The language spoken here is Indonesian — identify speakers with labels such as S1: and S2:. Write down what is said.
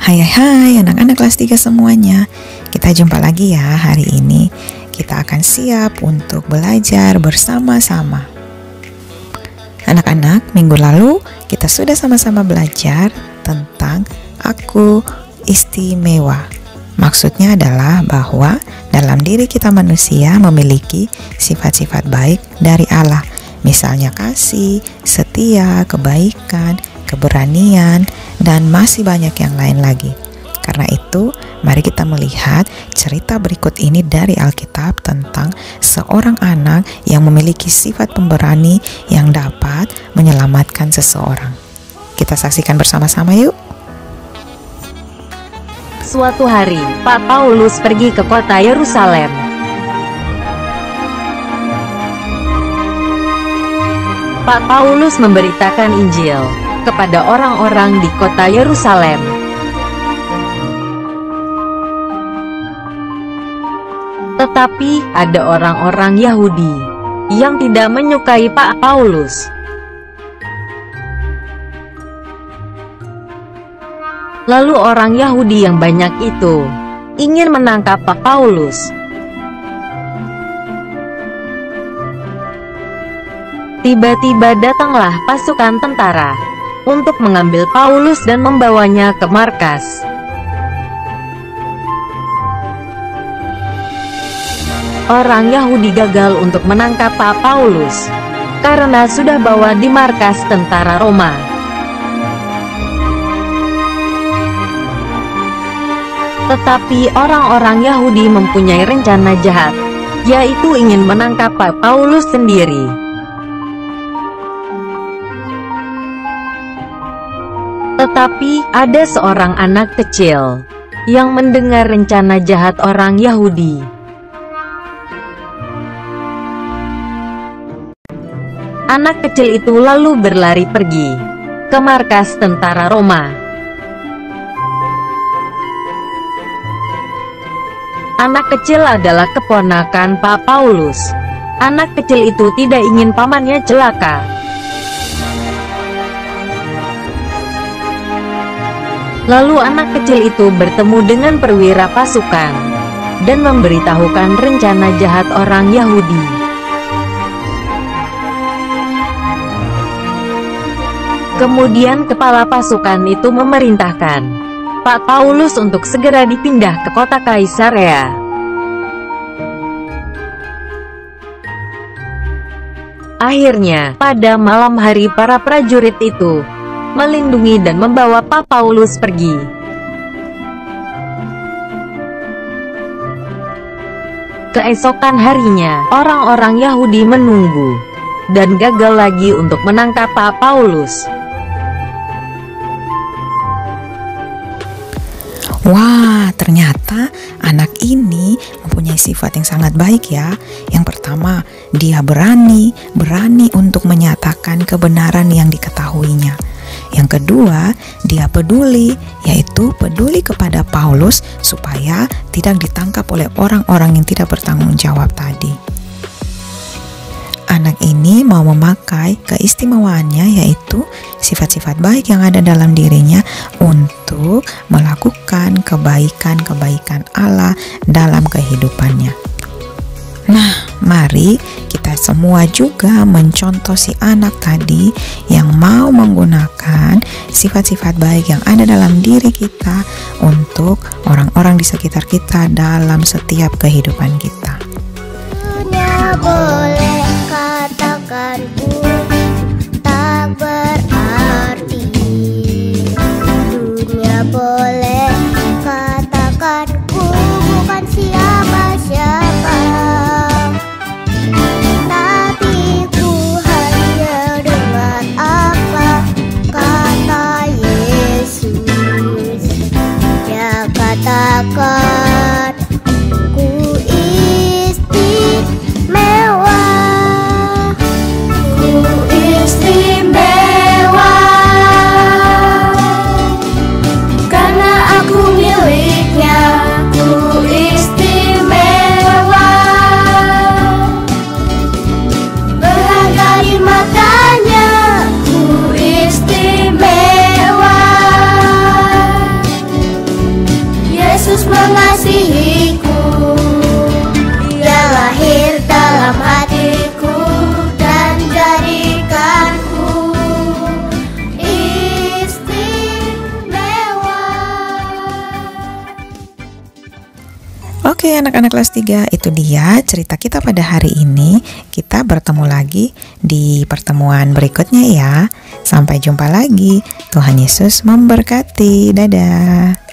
S1: Hai anak-anak kelas 3 semuanya. Kita jumpa lagi ya hari ini. Kita akan siap untuk belajar bersama-sama. Anak-anak, minggu lalu kita sudah sama-sama belajar tentang aku istimewa. Maksudnya adalah bahwa dalam diri kita manusia memiliki sifat-sifat baik dari Allah. Misalnya kasih, setia, kebaikan, keberanian, dan masih banyak yang lain lagi. Karena itu, mari kita melihat cerita berikut ini dari Alkitab tentang seorang anak yang memiliki sifat pemberani yang dapat menyelamatkan seseorang. Kita saksikan bersama-sama yuk.
S2: Suatu hari, Pak Paulus pergi ke kota Yerusalem. Pak Paulus memberitakan Injil kepada orang-orang di kota Yerusalem. Tetapi ada orang-orang Yahudi yang tidak menyukai Pak Paulus. Lalu orang Yahudi yang banyak itu ingin menangkap Pak Paulus. Tiba-tiba datanglah pasukan tentara untuk mengambil Paulus dan membawanya ke markas. Orang Yahudi gagal untuk menangkap Pak Paulus karena sudah bawa di markas tentara Roma. Tetapi orang-orang Yahudi mempunyai rencana jahat, yaitu ingin menangkap Pak Paulus sendiri. Tetapi ada seorang anak kecil yang mendengar rencana jahat orang Yahudi. Anak kecil itu lalu berlari pergi ke markas tentara Roma. Anak kecil adalah keponakan Pak Paulus. Anak kecil itu tidak ingin pamannya celaka. Lalu anak kecil itu bertemu dengan perwira pasukan dan memberitahukan rencana jahat orang Yahudi. Kemudian kepala pasukan itu memerintahkan Pak Paulus untuk segera dipindah ke kota Kaisarea. Akhirnya, pada malam hari para prajurit itu melindungi dan membawa Pak Paulus pergi. Keesokan harinya, orang-orang Yahudi menunggu dan gagal lagi untuk menangkap Pak Paulus.
S1: Wah, ternyata anak ini mempunyai sifat yang sangat baik ya. Yang pertama, dia berani untuk menyatakan kebenaran yang diketahuinya. Yang kedua, dia peduli, yaitu peduli kepada Paulus supaya tidak ditangkap oleh orang-orang yang tidak bertanggung jawab tadi. Anak ini mau memakai keistimewaannya, yaitu sifat-sifat baik yang ada dalam dirinya untuk melakukan kebaikan-kebaikan Allah dalam kehidupannya. Nah, mari kita semua juga mencontoh si anak tadi yang mau menggunakan sifat-sifat baik yang ada dalam diri kita untuk orang-orang di sekitar kita dalam setiap kehidupan kita.
S3: Dunia boleh katakan ku tak berarti. Dunia boleh katakan ku bukan siapa-siapa. Katakan ku istimewa.
S1: Oke, anak-anak kelas 3, itu dia cerita kita pada hari ini. Kita bertemu lagi di pertemuan berikutnya ya. Sampai jumpa lagi. Tuhan Yesus memberkati. Dadah.